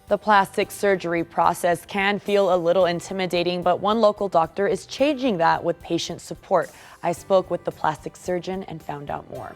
The plastic surgery process can feel a little intimidating, but one local doctor is changing that with patient support. I spoke with the plastic surgeon and found out more.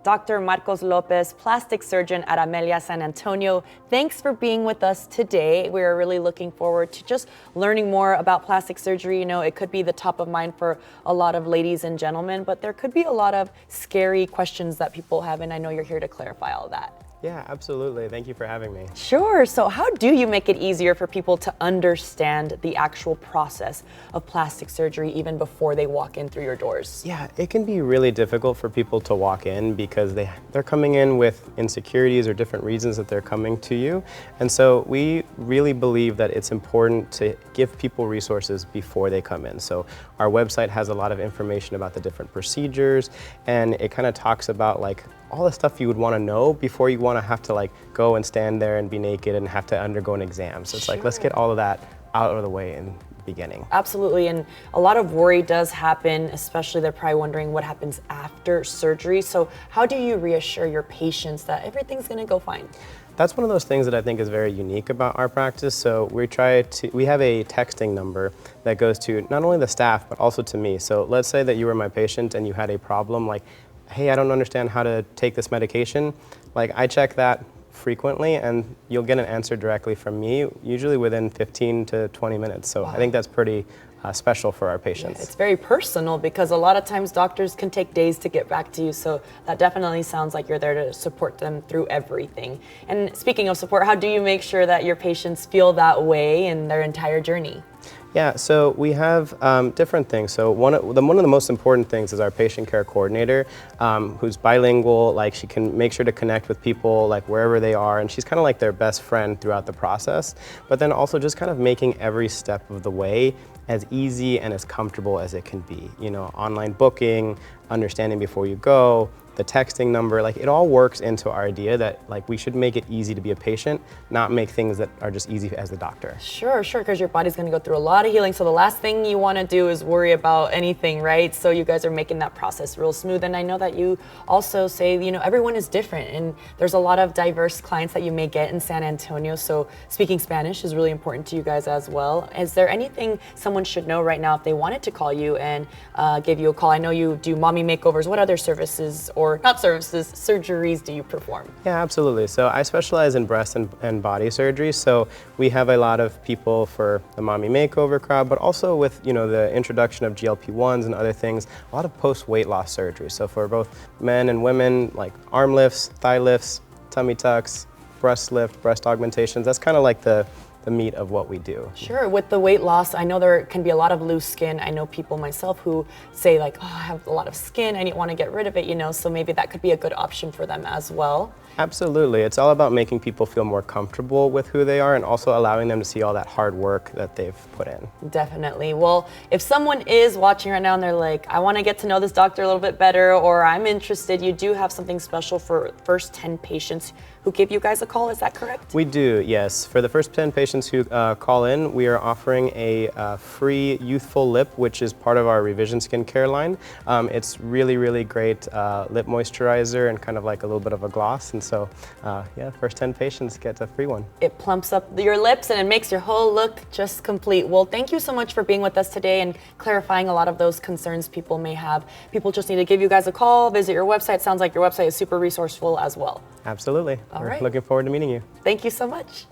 Dr. Marcos Lopez, plastic surgeon at Amelia, San Antonio. Thanks for being with us today. We're really looking forward to just learning more about plastic surgery. You know, it could be the top of mind for a lot of ladies and gentlemen, but there could be a lot of scary questions that people have, and I know you're here to clarify all that. Yeah, absolutely. Thank you for having me. Sure. So how do you make it easier for people to understand the actual process of plastic surgery even before they walk in through your doors? Yeah, it can be really difficult for people to walk in because they're coming in with insecurities or different reasons that they're coming to you. And so we really believe that it's important to give people resources before they come in. So our website has a lot of information about the different procedures, and it kind of talks about like all the stuff you would want to know before you want to have to like go and stand there and be naked and have to undergo an exam. So it's like, let's get all of that out of the way in the beginning. Absolutely, and a lot of worry does happen, especially they're probably wondering what happens after surgery. So how do you reassure your patients that everything's going to go fine? That's one of those things that I think is very unique about our practice. So we have a texting number that goes to not only the staff, but also to me. So let's say that you were my patient and you had a problem like, hey, I don't understand how to take this medication. Like, I check that frequently and you'll get an answer directly from me, usually within 15 to 20 minutes. So I think that's pretty special for our patients. Yeah, it's very personal because a lot of times doctors can take days to get back to you. So that definitely sounds like you're there to support them through everything. And speaking of support, how do you make sure that your patients feel that way in their entire journey? Yeah, so we have different things. So one of the most important things is our patient care coordinator, who's bilingual. Like, she can make sure to connect with people like wherever they are, and she's kind of like their best friend throughout the process. But then also just kind of making every step of the way as easy and as comfortable as it can be. You know, online booking, understanding before you go, the texting number, like it all works into our idea that like we should make it easy to be a patient, not make things that are just easy as a doctor. Sure, because your body's gonna go through a lot of healing. So the last thing you wanna do is worry about anything, right? So you guys are making that process real smooth. And I know that you also say, you know, everyone is different and there's a lot of diverse clients that you may get in San Antonio. So speaking Spanish is really important to you guys as well. Is there anything someone should know right now if they wanted to call you and give you a call? I know you do mommy makeovers. What other services or not services, surgeries do you perform? Yeah, absolutely. So I specialize in breast and body surgery. So we have a lot of people for the mommy makeover crowd, but also with, you know, the introduction of GLP-1s and other things, a lot of post-weight loss surgery. So for both men and women, like arm lifts, thigh lifts, tummy tucks, breast lift, breast augmentations, that's kind of like the meat of what we do. Sure, with the weight loss, I know there can be a lot of loose skin. I know people myself who say like, oh, I have a lot of skin, I want to get rid of it, you know, so maybe that could be a good option for them as well. Absolutely. It's all about making people feel more comfortable with who they are and also allowing them to see all that hard work that they've put in. Definitely. Well, if someone is watching right now and they're like, I want to get to know this doctor a little bit better, or I'm interested, you do have something special for first 10 patients who give you guys a call, is that correct? We do, yes. For the first 10 patients who call in, we are offering a free youthful lip, which is part of our revision skincare line. It's really, really great lip moisturizer and kind of like a little bit of a gloss. And so, yeah, first 10 patients get a free one. It plumps up your lips and it makes your whole look just complete. Well, thank you so much for being with us today and clarifying a lot of those concerns people may have. People just need to give you guys a call, visit your website. Sounds like your website is super resourceful as well. Absolutely. All right. We're looking forward to meeting you. Thank you so much.